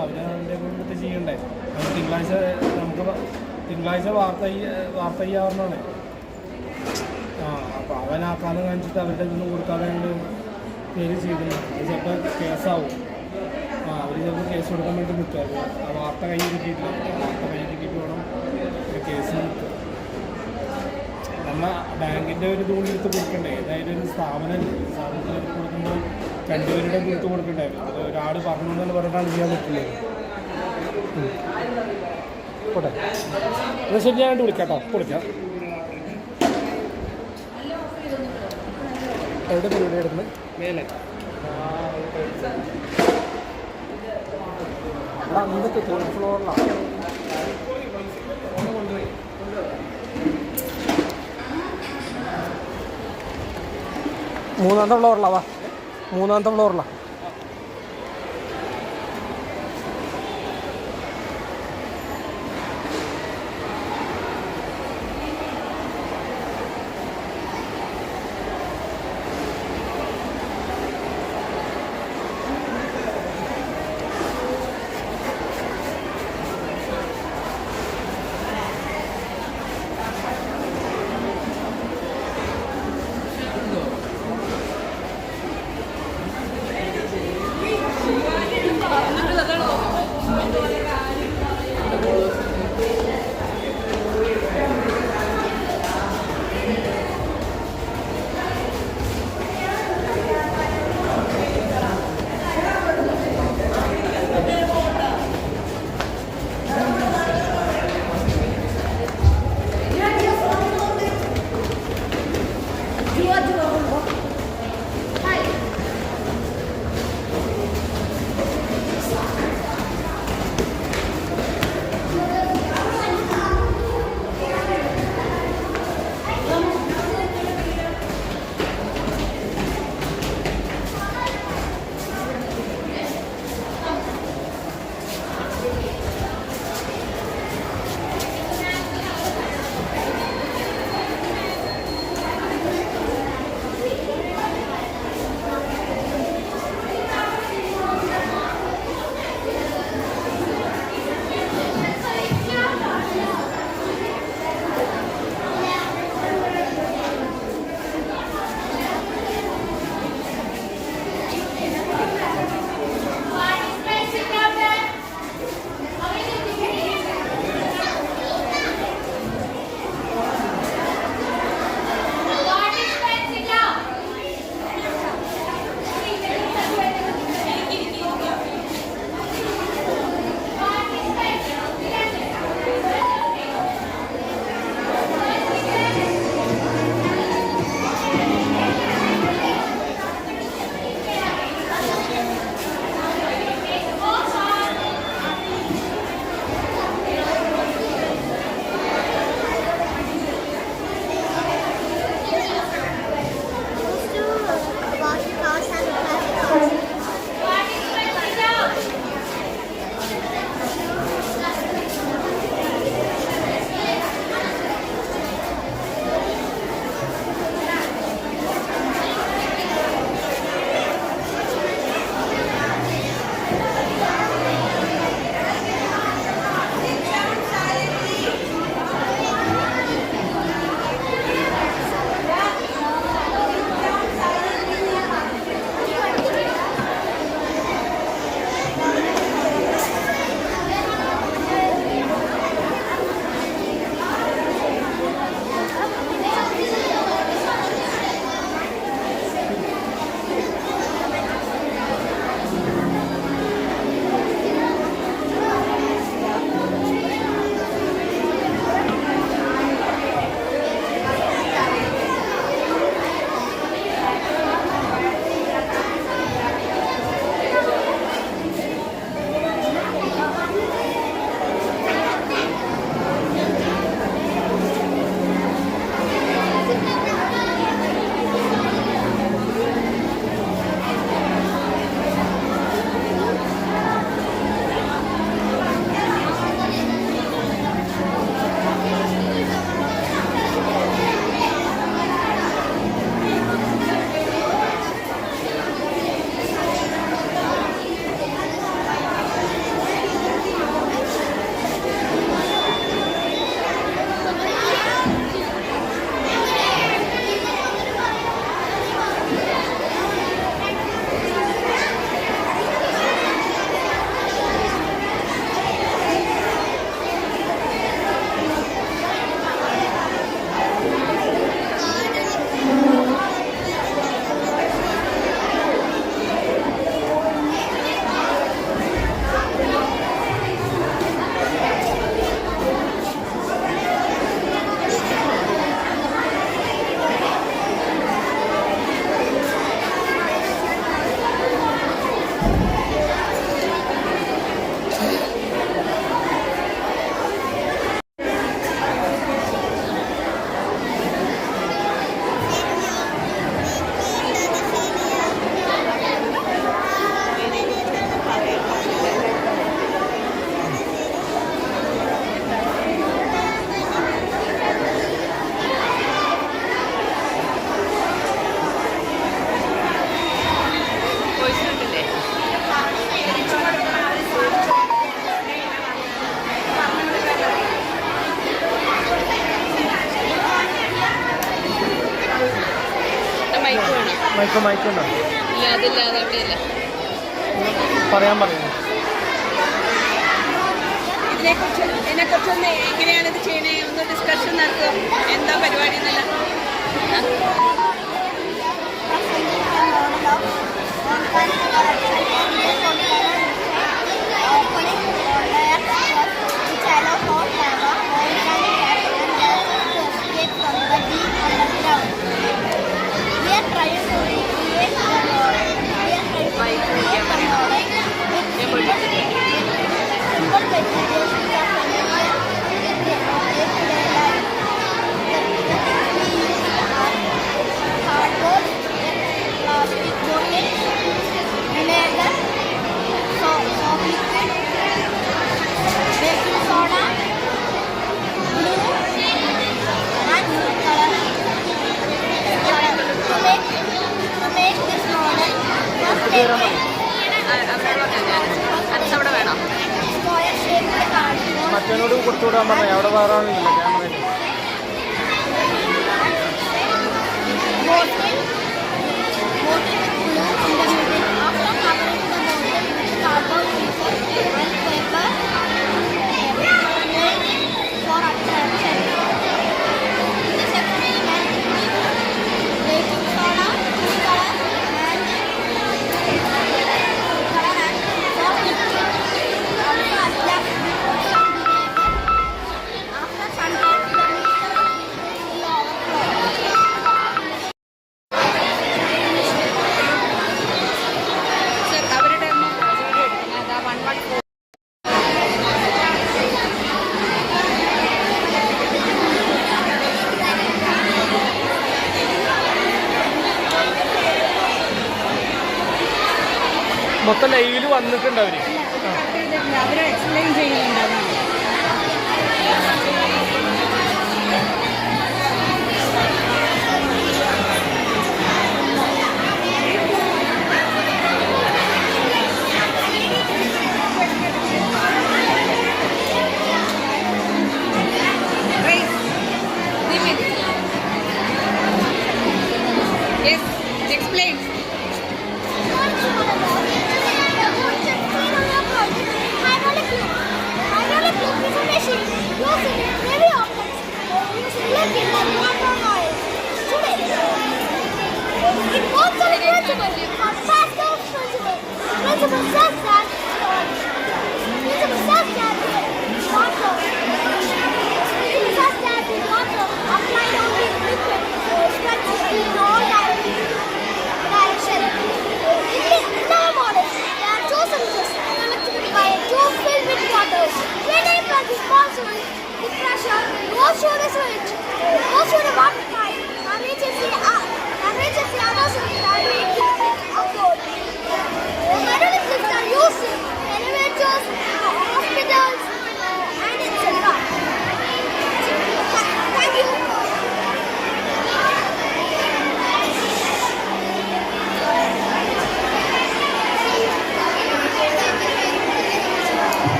പറഞ്ഞു. അവൻ്റെ കൂടെ ചെയ്യണ്ടേ. തിങ്കളാഴ്ച വാർത്ത ചെയ്യാവുന്നതാണ്. അപ്പോൾ അവൻ ആ കാലം കാണിച്ചിട്ട് അവരുടെ ഇതൊന്നും കൊടുക്കാതെ പേര് ചെയ്തില്ല. അത് ചിലപ്പോൾ കേസാവും. അവർ ചിലപ്പോൾ കേസ് കൊടുക്കാൻ വേണ്ടി നിൽക്കുക. ആ വാർത്ത കൈ കിട്ടിയിട്ടില്ല. വാർത്ത കൈ കിട്ടിയിട്ട് വേണം കേസ് നിൽക്കുക. നമ്മൾ ബാങ്കിൻ്റെ ഒരു ഇതുകൊണ്ട് എടുത്ത് കൊടുക്കണ്ടേ. അതായത് ഒരു സ്ഥാപനത്തിൽ കൊടുക്കുമ്പോൾ രണ്ടുപേരുടെ എടുത്ത് കൊടുക്കണ്ടായിരുന്നു. അത് ഒരാൾ പറഞ്ഞു എന്ന് പറഞ്ഞിട്ടാണ് ചെയ്യാൻ പറ്റില്ലേ. പോട്ടെ, എന്നാൽ ശരി, ഞാൻ വിളിക്കാം കേട്ടോ. വിളിക്കാം. എവിടെ പരിപാടി എടുക്കുന്നത്? മേലെ എന്തൊക്കെ ഫ്ലോറിലാണ്. മൂന്നാമത്തെ ഫ്ലോറിലാ. മൂന്നാമത്തെ ഫ്ലോറിലാ. മയക്കുണ്ടോ? പറയാൻ പറയുന്നു ഇതിനെക്കുറിച്ചൊന്ന് എങ്ങനെയാണ് ഇത് ചെയ്യണേ ഒന്ന് ഡിസ്കഷൻ നടത്തുക. എന്താ പരിപാടി എന്നല്ല. മറ്റവനോട് കൊടുത്തുവിടാൻ പറഞ്ഞേ, അവിടെ വേറെ ആളില്ല ക്യാമറയിൽ. മൊത്തം ലൈവിൽ വന്നിട്ടുണ്ട് അവര്. അവരെ എക്സ്പ്ലെയിൻ ചെയ്യുന്നുണ്ട്. Yes, explain.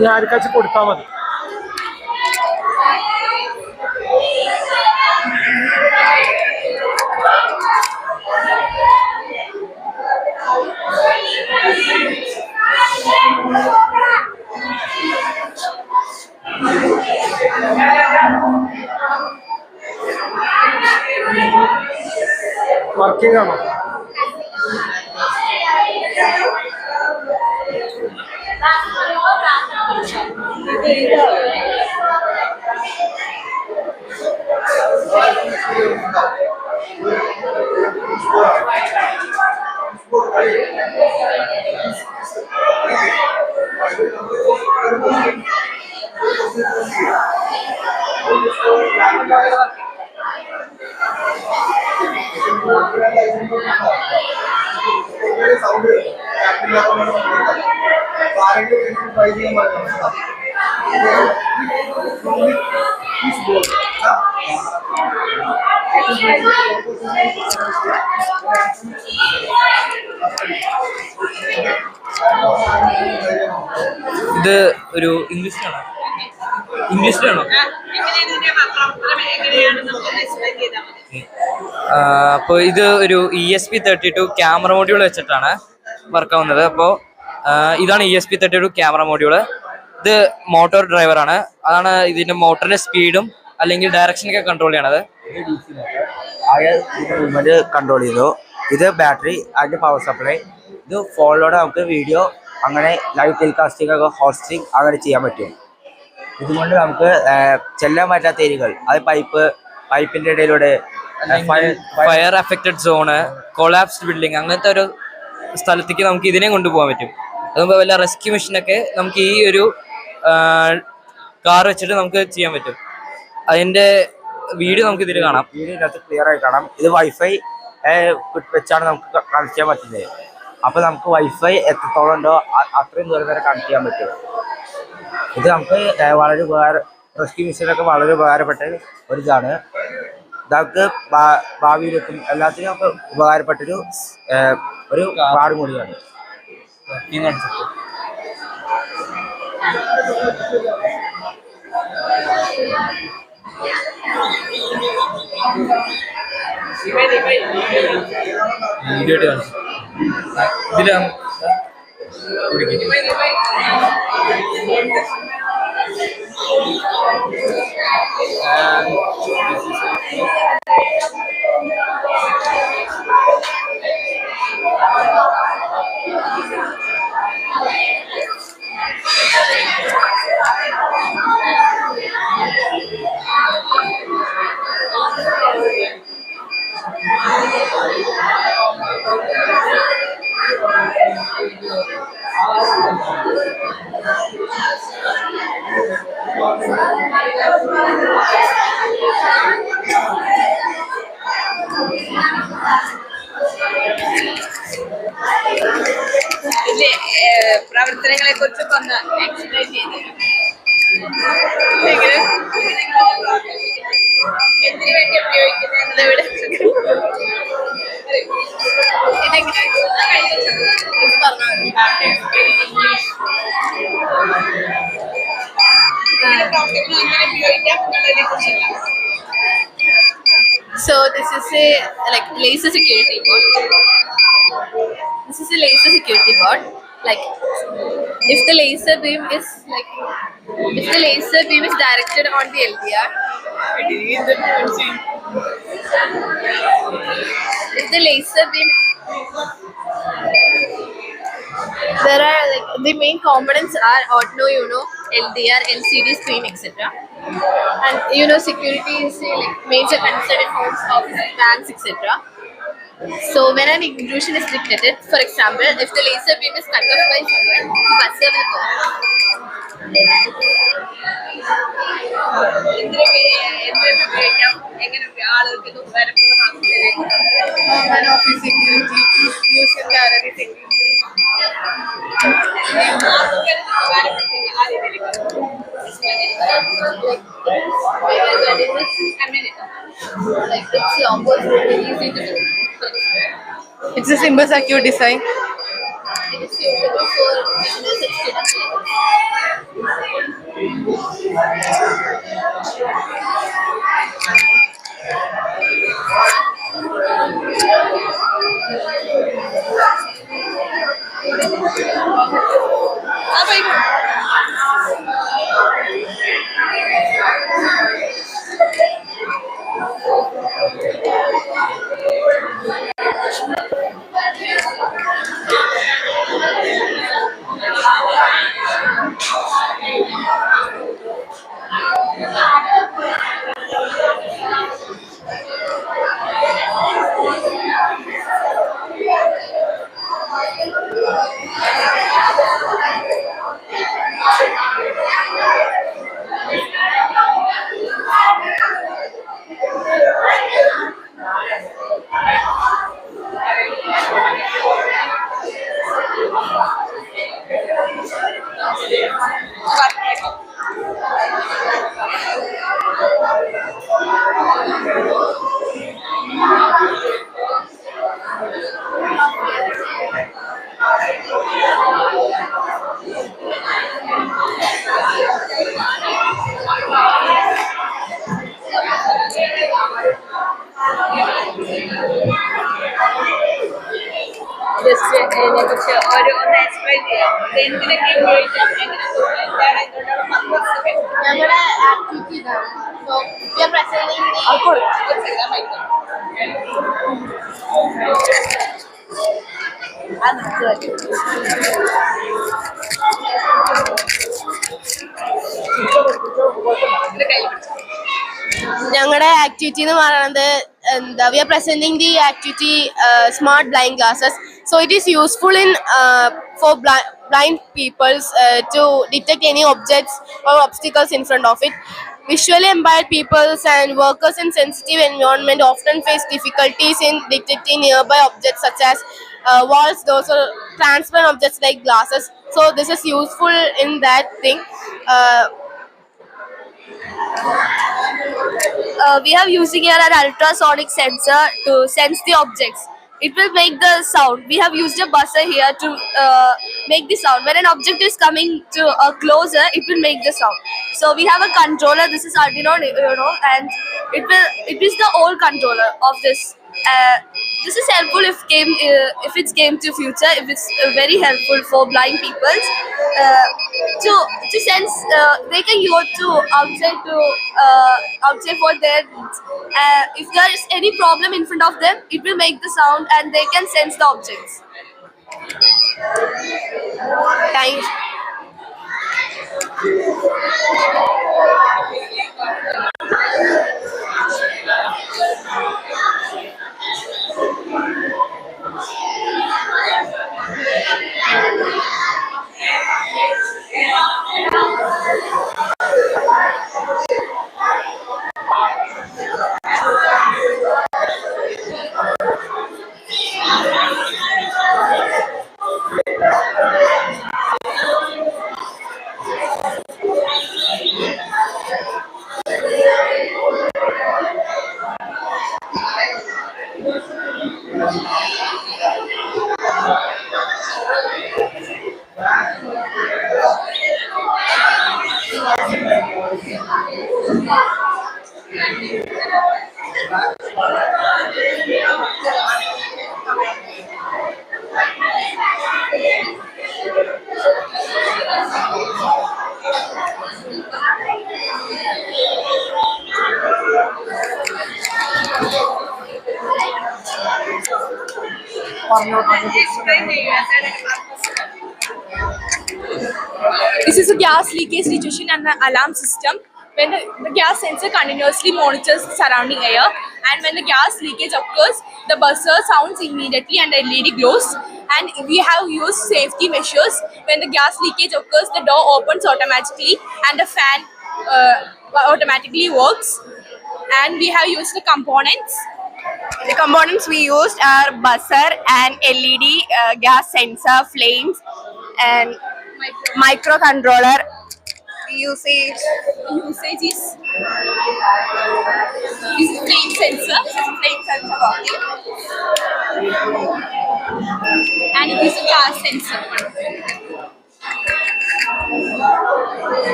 ഈ ആർക്കാച്ച് കൊടുത്താൽ മതി. വർക്കിംഗ് ആണോ? ഇത് ഒരു ഇംഗ്ലീഷിലാണോ? ഇംഗ്ലീഷിലാണോ? അപ്പോൾ ഇത് ഒരു ESP32 ക്യാമറ മോഡ്യൂൾ വെച്ചിട്ടാണ് വർക്കാവുന്നത്. അപ്പോൾ ഇതാണ് ESP32 ക്യാമറ മോഡ്യൂള്. ഇത് മോട്ടോർ ഡ്രൈവറാണ്. അതാണ് ഇതിൻ്റെ മോട്ടറിൻ്റെ സ്പീഡും അല്ലെങ്കിൽ ഡയറക്ഷനൊക്കെ കൺട്രോൾ ചെയ്യണത്. കൺട്രോൾ ചെയ്തു. ഇത് ബാറ്ററി, അതിൻ്റെ പവർ സപ്ലൈ. ഇത് ഫോണിലൂടെ നമുക്ക് വീഡിയോ അങ്ങനെ ലൈവ് ടെലികാസ്റ്റിംഗ് ഒക്കെ ഹോസ്റ്റിംഗ് അങ്ങനെ ചെയ്യാൻ പറ്റും. ഇതുകൊണ്ട് നമുക്ക് ചെല്ലാൻ പറ്റാത്ത ഏരിയകൾ, അത് പൈപ്പിൻ്റെ ഇടയിലൂടെ fire affected zone, collapsed building, അങ്ങനത്തെ ഒരു സ്ഥലത്തേക്ക് നമുക്ക് ഇതിനെ കൊണ്ടുപോകാൻ പറ്റും. അതുപോലെ വല്ല റെസ്ക്യൂ മിഷനൊക്കെ നമുക്ക് ഈ ഒരു കാർ വെച്ചിട്ട് നമുക്ക് ചെയ്യാൻ പറ്റും. അതിൻ്റെ വീഡിയോ നമുക്ക് ഇതിൽ കാണാം. വീഡിയോ ഇതിനകത്ത് ക്ലിയർ ആയി കാണാം. ഇത് വൈഫൈ വെച്ചാണ് നമുക്ക് കണക്ട് ചെയ്യാൻ പറ്റുന്നത്. അപ്പോൾ നമുക്ക് വൈഫൈ എത്രത്തോളം ഉണ്ടോ അത്രയും ദൂരം വരെ കണക്ട് ചെയ്യാൻ പറ്റും. ഇത് നമുക്ക് വളരെ റെസ്ക്യൂ മിഷനൊക്കെ വളരെ ഉപകാരപ്പെട്ട ഒരു ഇതാണ്. ഇതൊക്കെ ഭാവിയിലെത്തും എല്ലാത്തിനും നമുക്ക് ഉപകാരപ്പെട്ടൊരു ഒരു കാർ കൂടിയാണ്. ഇതിലാണ് പ്രവർത്തനങ്ങളെ കുറിച്ചൊക്കെ ഒന്ന് എക്സ്പ്ലെയിൻ ചെയ്ത് എന്തിനു വേണ്ടി ഉപയോഗിക്കുന്നത് ഇവിടെ So this is a like laser security board. This is a laser security board. Like if the laser beam is directed on the LDR, if the laser beam, there are like the main components are Arduino Uno, LDR, LCD screen, etc. And security is a like major concern in homes, offices, banks, etc. So when an intrusion is detected, for example, if the laser beam is cut off by someone, the buzzer will go. and office security, user gallery security. It's a simple secure design. It is suitable for beginners and students. Just ഇതിനെക്കുറിച്ച് ഒരു ഒന്ന് explain ചെയ്യാം. ഇത് എന്തിനൊക്കെ ഉപയോഗിക്കാം, എങ്ങനെ എന്താണ് ഇതുകൊണ്ടുള്ള purpose ഒക്കെ. ഞങ്ങളുടെ ആക്ടിവിറ്റി ഇതാണ്. So we are presenting ഞങ്ങളുടെ ആക്ടിവിറ്റി എന്ന് പറയുന്നത് എന്താ we are presenting the activity smart blind glasses. So it is useful in for blind peoples to detect any objects or obstacles in front of it. Visually impaired peoples and workers in sensitive environment often face difficulties in detecting nearby objects such as walls, doors, or transparent objects like glasses. So this is useful in that thing. We are using here an ultrasonic sensor to sense the objects. It will make the sound. We have used a buzzer here to make the sound. When an object is coming to closer, it will make the sound. So we have a controller. This is Arduino, and it is the old controller of this. This is helpful if it came to future. If it's very helpful for blind people to sense. They can go to outside for their needs. If there is any problem in front of them, it will make the sound and they can sense the objects. Thank you. This is a gas leakage situation and an alarm system. When the gas sensor continuously monitors the surrounding air, and when the gas leakage occurs, the buzzer sounds immediately and the LED glows. And we have used safety measures. When the gas leakage occurs, the door opens automatically and the fan automatically works. And we have used the components. The components we used are buzzer and LED, gas sensor, flames, and microcontroller. Usage is Flame sensor. flame sensor working. And it is a gas sensor.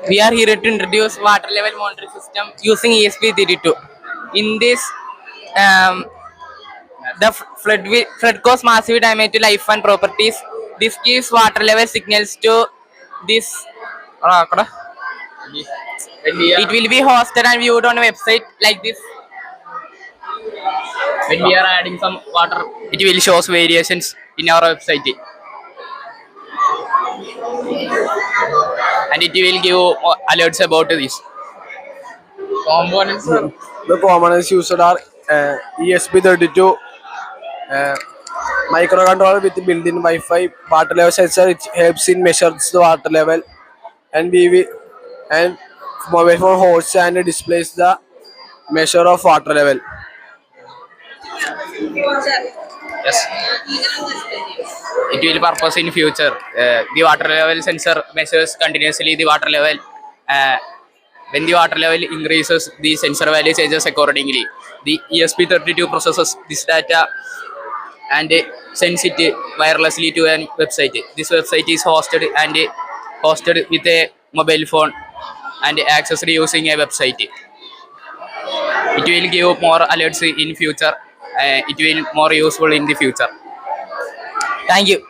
We are here to introduce water level monitoring system using ESP32. In this, um, the flood cause massive damage to life and properties. This gives water level signals to this. It will be hosted and viewed on a website like this. When we are adding some water, it will show variations in our website, and it will give alerts about this. Components. The components used are ESP32 microcontroller with built-in Wi-Fi water level sensor. It helps in measures the water level, and and mobile phone holds and displays the measure of water level. Yes. It will purpose in future. The water level sensor measures continuously the water level. When the water level increases, the sensor value changes accordingly. The ESP32 processes this data and sends it wirelessly to a website. This website is hosted with a mobile phone and accessed using a website. It will give more alerts in future. It will more useful in the future. Thank you.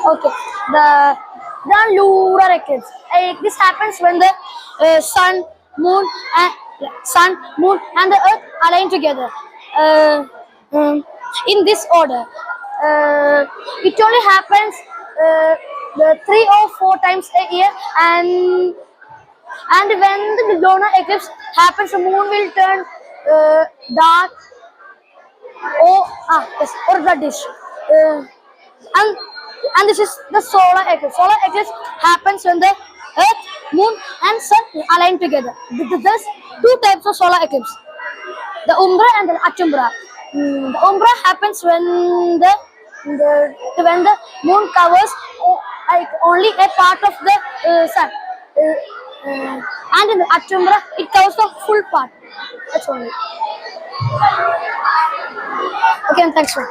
Okay. The lunar eclipse. This happens when the sun, moon, and the earth align together. Uh, in this order. It only happens the 3 or 4 times a year, and when the lunar eclipse happens, the moon will turn dark or reddish. And and this is the solar eclipse. Solar eclipse happens when the earth, moon, and sun align together. There's 2 types of solar eclipse: the umbra and the achumbra. The umbra happens when the moon covers like only a part of the sun. And in the Atumbra, it covers the full part. That's only. Okay, thanks, sir.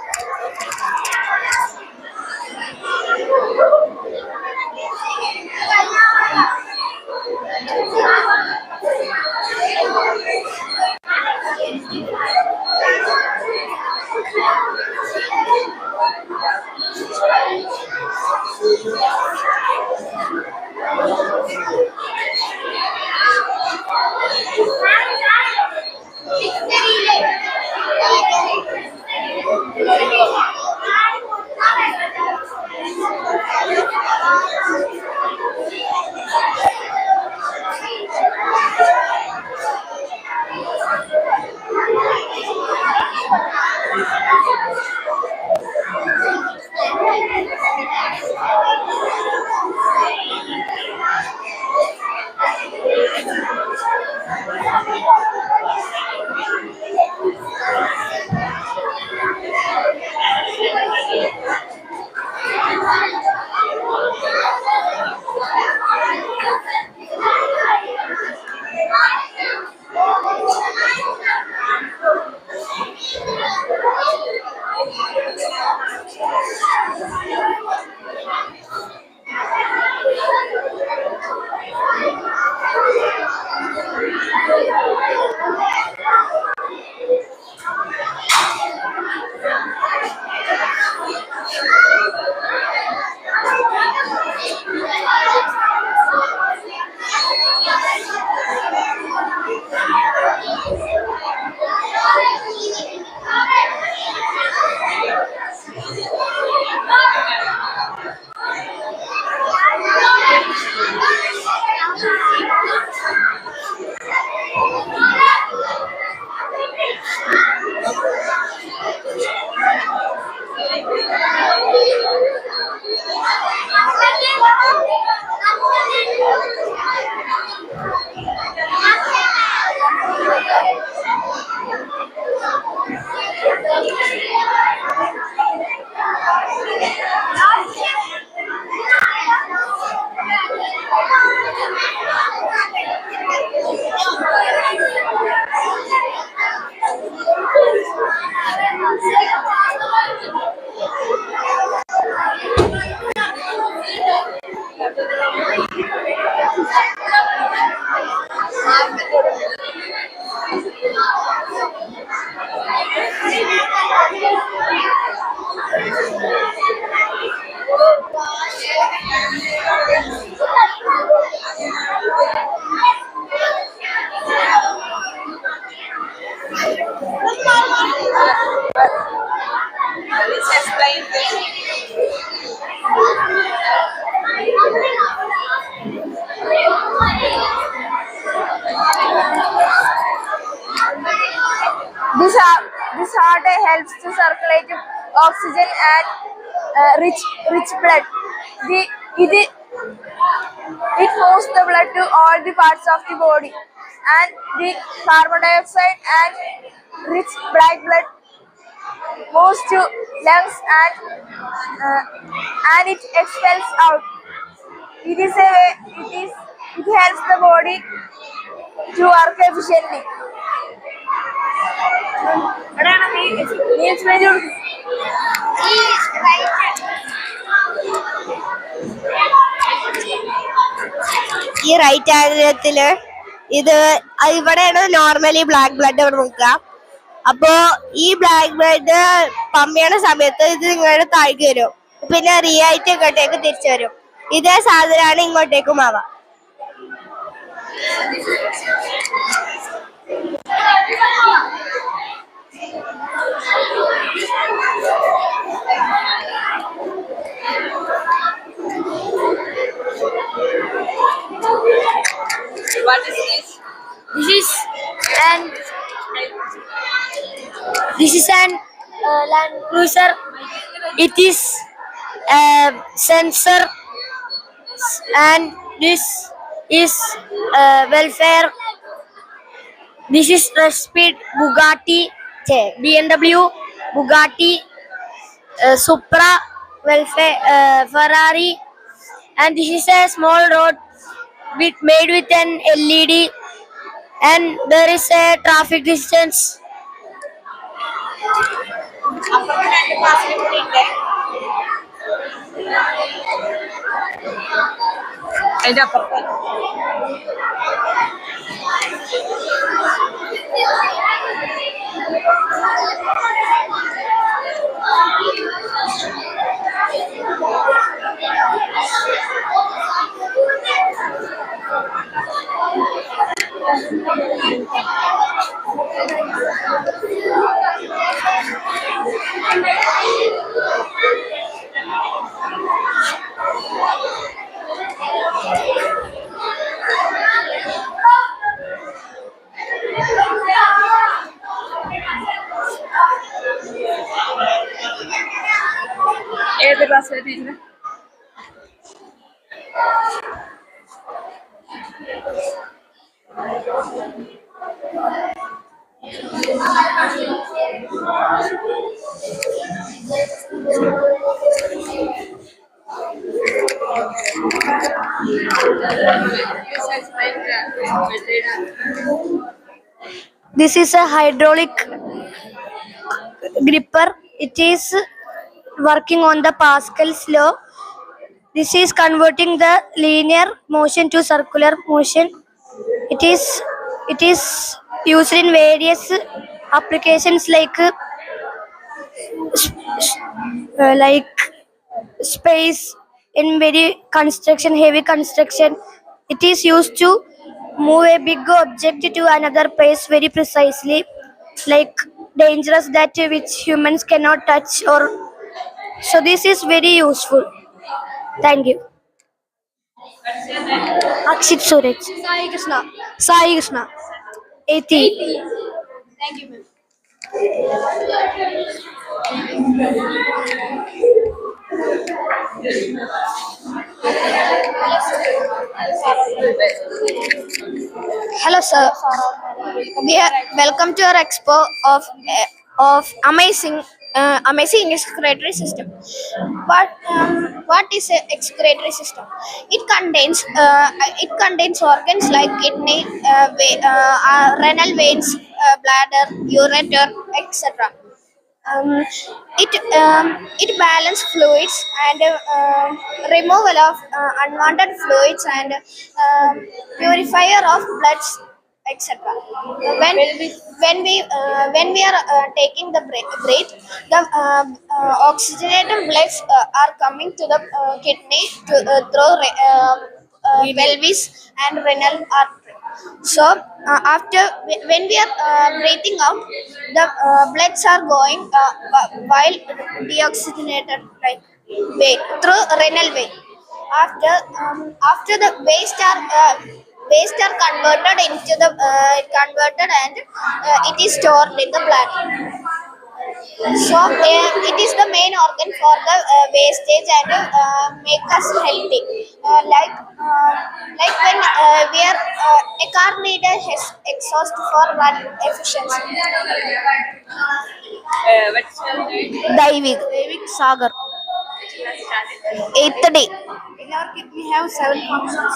This heart helps to circulate oxygen and rich blood. It moves the blood to all the parts of the body, and the carbon dioxide and rich black blood moves to lungs and it expels out. It is a way, it helps the body to work efficiently. ഈ right ആംഗിളത്തില് ഇത് ഇവിടെയാണ് normally black blood ഇവിടെ നോക്കുക. അപ്പോ ഈ black blood pump ചെയ്യണ സമയത്ത് ഇത് ഇങ്ങോട്ട് താഴ്ത്തി വരും, പിന്നെ റീ ആയിട്ട് ഇങ്ങോട്ടേക്ക് തിരിച്ചു വരും. ഇതേ സാധനമാണ് ഇങ്ങോട്ടേക്കും ആവാം. What is this? This is an Land Cruiser. It is a sensor, and this is welfare. This is Speed, Bugatti, BMW, Bugatti, Supra, welfare, Ferrari, and this is a small road made with an LED, and there is a traffic distance. അപ്പുറത്ത് രണ്ട് ക്ലാസ്സിലും കൂടി ഉണ്ട്. അതിന്റെ അപ്പുറത്ത് ഏത് ക്ലാസ്സിലെ teacher? This is a hydraulic gripper. It is working on the Pascal's law. This is converting the linear motion to circular motion. It is used in various applications like space, in very construction, heavy construction. It is used to move a big object to another place very precisely, like dangerous that which humans cannot touch, or so this is very useful. Thank you. Akshit Suraj. Sai Krishna. Sai Krishna. 80. Thank you, ma'am. Hello, sir. We are welcome to our expo of amazing excretory system. What is an excretory system? It contains organs like kidney, renal veins, bladder, ureter, etc. It balance fluids and removal of unwanted fluids and purifier of bloods, etc. When we are taking the breath, the oxygenated bloods are coming to the kidney through pelvis and renal artery. So after when we are breathing out, the bloods are going while deoxygenated way through renal vein. After the waste are converted into the converted and it is stored in the bladder. So it is the main organ for the wastage and make us healthy. Like when we are a car need a exhaust for run efficiency. What's your name? Daivik Sagar. 8th day. In our kidney have 7 functions.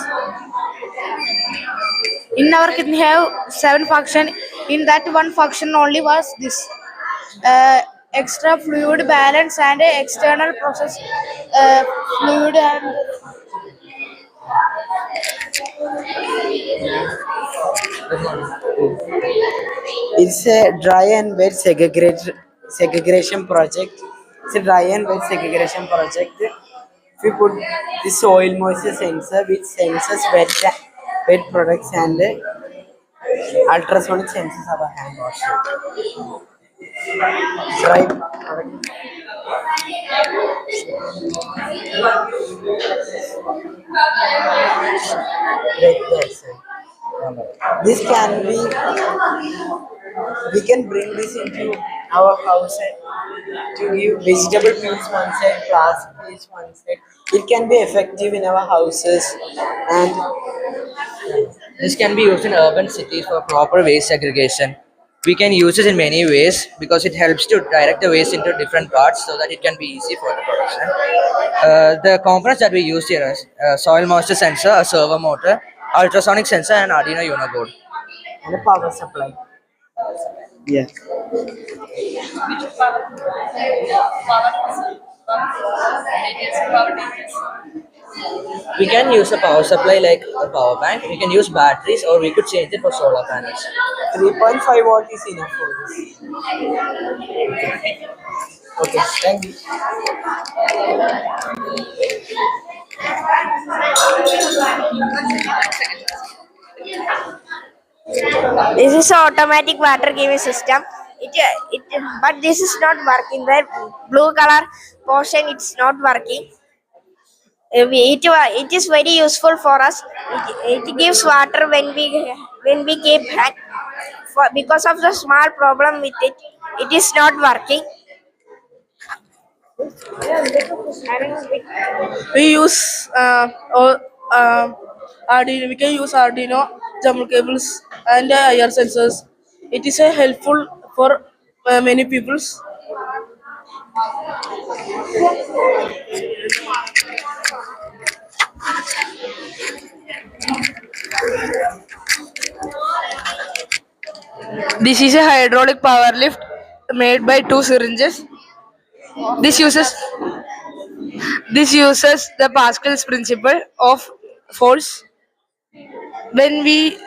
In our kidney have 7 function. In that one function only was this. Extra fluid balance and external process fluid and It's a dry and wet segregation project. It's a dry and wet segregation project. If we put the soil moisture sensor, which senses wet products, and ultrasonic sensors our hand wash. Dry product. Wet that's it. This can be, we can bring this into our house to give vegetable peels one side, plastic peels one side. It can be effective in our houses, and This can be used in urban cities for proper waste segregation. We can use it in many ways because it helps to direct the waste into different parts so that it can be easy for the production. The components that we use here is soil moisture sensor, a servo motor, ultrasonic sensor, and Arduino Uno board. And a power supply. Yeah. We can use a power supply like a power bank. We can use batteries, or we could change it for solar panels. 3.5 watt is enough for this. Okay, thank you. This is an automatic water giving system. But this is not working. The blue color portion it's not working. It is very useful for us. It gives water when we keep hand. Because of the small problem with it, it is not working. We use Arduino. We can use Arduino, jumper cables, and IR sensors. It is helpful for many peoples. This is a hydraulic power lift made by two syringes. This uses this uses the Pascal's principle of force. When we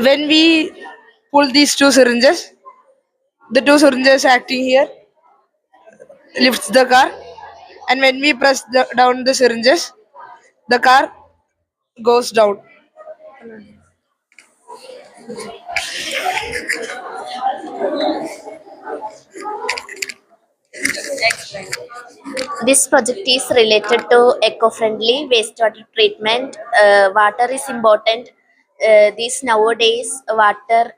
when we pull these two syringes, the two syringes acting here lifts the car, and when we press down the syringes, the car goes down. This project is related to eco-friendly wastewater treatment. Water is important. These nowadays, water,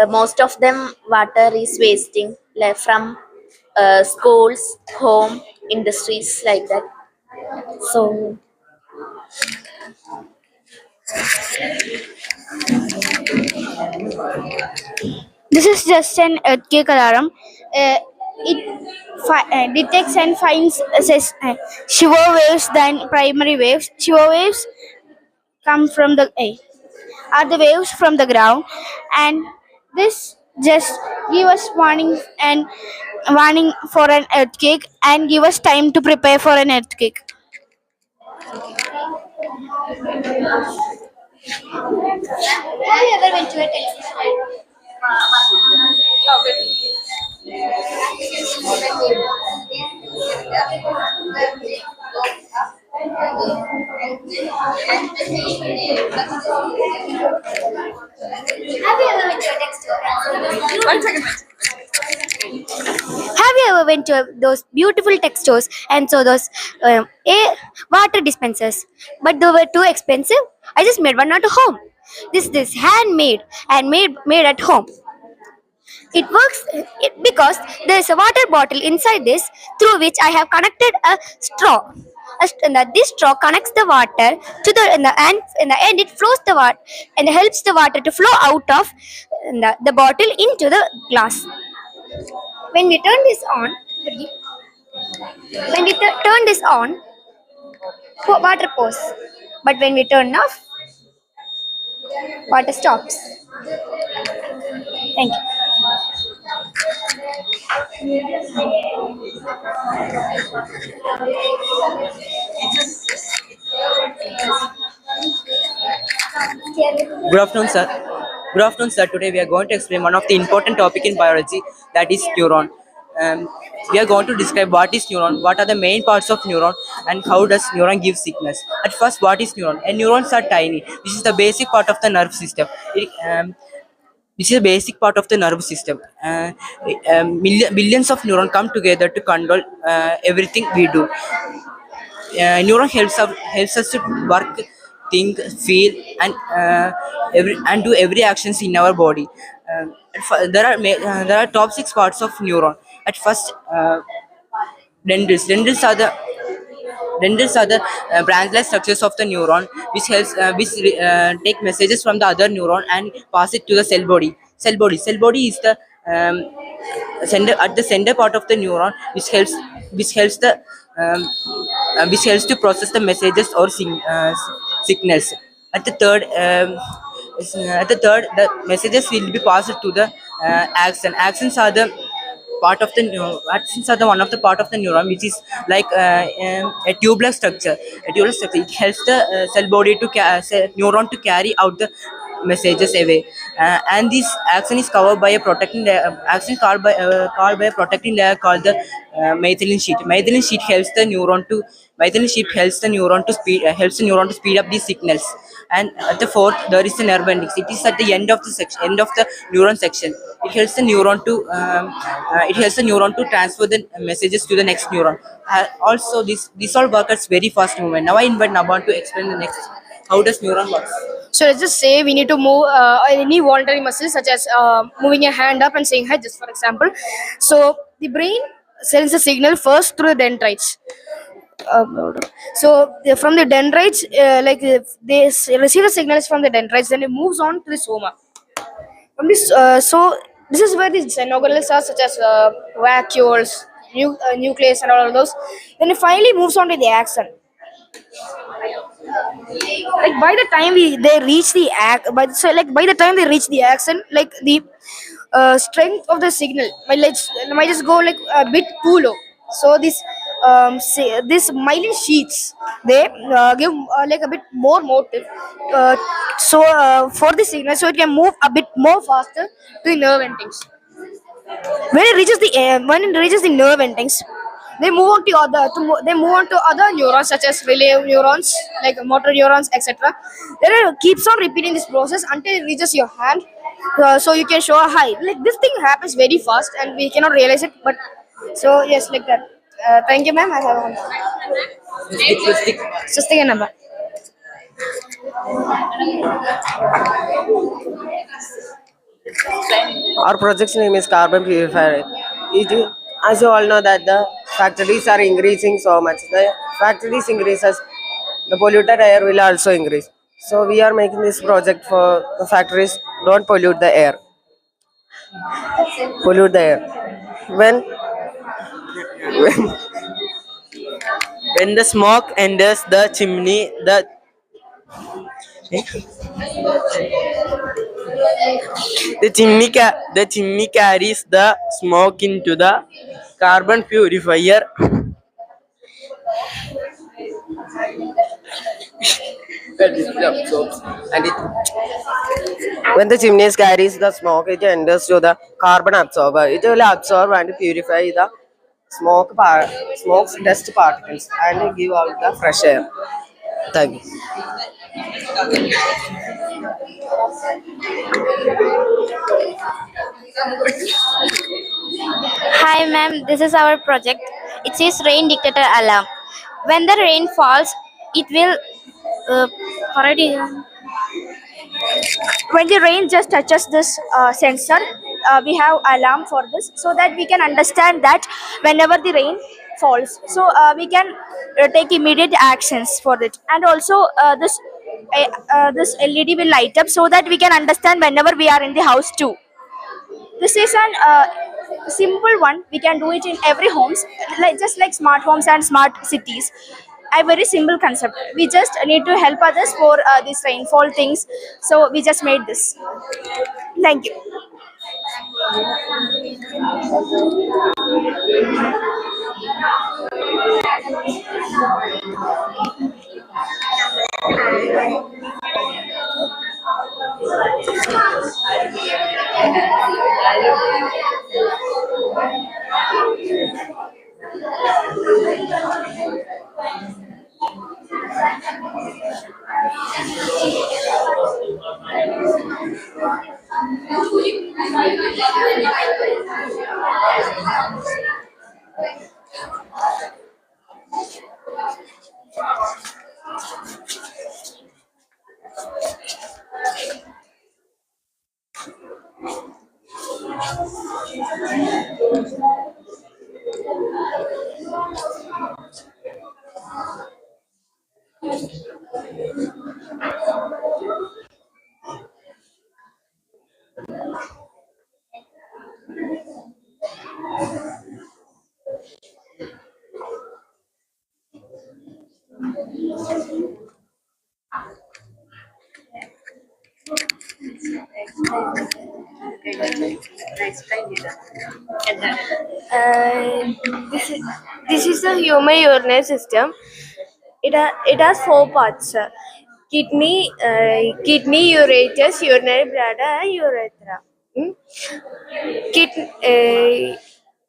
most of them water is wasting like from schools, home, industries like that. So This is just an earthquake alarm. It detects and finds shiver waves than primary waves. Shiver waves come from the are the waves from the ground, and this just give us warning for an earthquake and give us time to prepare for an earthquake. Have you ever went to a television? Have you ever went to a tech store? One second. Have you ever went to those beautiful tech stores and saw those water dispensers, but they were too expensive? I just made one at home. This handmade and made at home. It works because there is a water bottle inside this through which I have connected a straw. This straw connects the water to in the end it flows the water and helps the water to flow out of the bottle into the glass. When we turn this on, water pours. But when we turn off, water stops. Thank you. Good afternoon, sir. Good afternoon, sir. Today we are going to explain one of the important topic in biology, that is neuron. We are going to describe what is neuron, what are the main parts of neuron, and how does neuron give signals. At first, what is neuron? And neurons are tiny. This is the basic part of the nerve system. This is a basic part of the nerve system. Billions of neurons come together to control everything we do. Neuron helps us to work, think, feel, and do every actions in our body. There are top six parts of neuron. At first, dendrils. Dendrils are the branch-like structures of the neuron, which take messages from the other neuron and pass it to the cell body. cell body. Cell body is the center part of the neuron, which helps the which helps to process the messages or signals. At the third, the messages will be passed to the axon. Axons are the axons are the one of the part of the neuron, which is like a tubular structure. A tubular structure. It helps the cell body to neuron to carry out the messages away, and this axon is covered by a protecting layer. Axon is called by a protecting layer called the myelin sheet. Myelin sheet helps the neuron to speed up these signals. And at the fourth, there is the nerve endings. It is at the end of the end of the neuron section. It helps the neuron to transfer the messages to the next neuron. Also, this all works very fast movement. Now I invite Naban to explain the next. How does neuron works? So let's just say we need to move any voluntary muscle, such as moving a hand up and saying hi, just for example. So the brain sends a signal first through the dendrites. From the dendrites, receive the signals from the dendrites, then it moves on to the soma. This is where the xenogorals are, such as vacuoles, nucleus, and all of those. Then it finally moves on to the axon. Like by the time they reach the by the time they reach the axon, like the strength of the signal might just go like a bit too low. So this myelin sheets, they give like a bit more motive, for the signal, so it can move a bit more faster to the nerve endings. When it reaches the nerve endings, they move on to other neurons, such as relay neurons, like motor neurons, etc. Then it keeps on repeating this process until it reaches your hand, so you can show a hi. Like this thing happens very fast and we cannot realize it, but so yes, like that. Thank you, ma'am. I have one. Sustik number. Our project's name is carbon purifier. As you all know that the factories are increasing so much. The factories increases, the polluted air will also increase. So we are making this project for the factories don't pollute the air. Pollute the air. When when the smoke enters the chimney, the chimney carries the smoke into the carbon purifier. And when the chimney carries the smoke, it enters to the carbon absorber. It will absorb and purify the smoke's dust particles and give out the fresh air. Thank you. Hi, ma'am. This is our project. It says rain detector alarm. When the rain falls, it will. Already. When the rain just touches this sensor, we have alarm for this, so that we can understand that whenever the rain falls, so we can take immediate actions for it. And also, this LED will light up, so that we can understand whenever we are in the house too. This is an simple one. We can do it in every homes, just like smart homes and smart cities. A very simple concept. We just need to help others for these rainfall things. So we just made this. Thank you. This is the human urinary system. It has four parts: kidney, ureters, urinary bladder, and urethra. Hmm?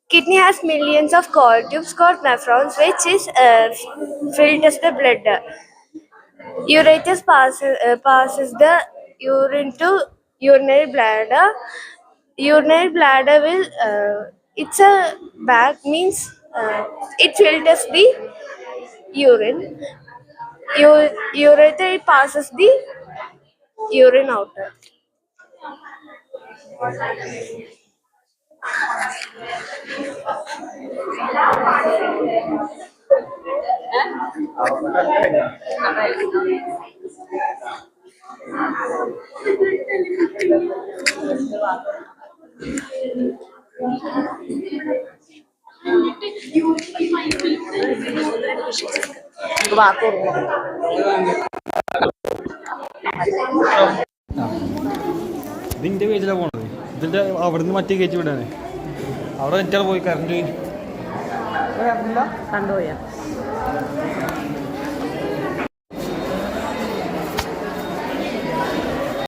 Kidney has millions of cord tubes called nephrons, which is filters the blood. Ureters passes the urine to urinary bladder. Urinary bladder will it's a bag, means it filters the urine. Urethra passes the urine out. ഇതിൻ്റെ പേജിലാണ് പോണത്. ഇതിൻ്റെ അവിടുന്ന് മറ്റേ കയറ്റി വിടാനേ. അവിടെ വെച്ചാൽ പോയി current കണ്ടുപോയാ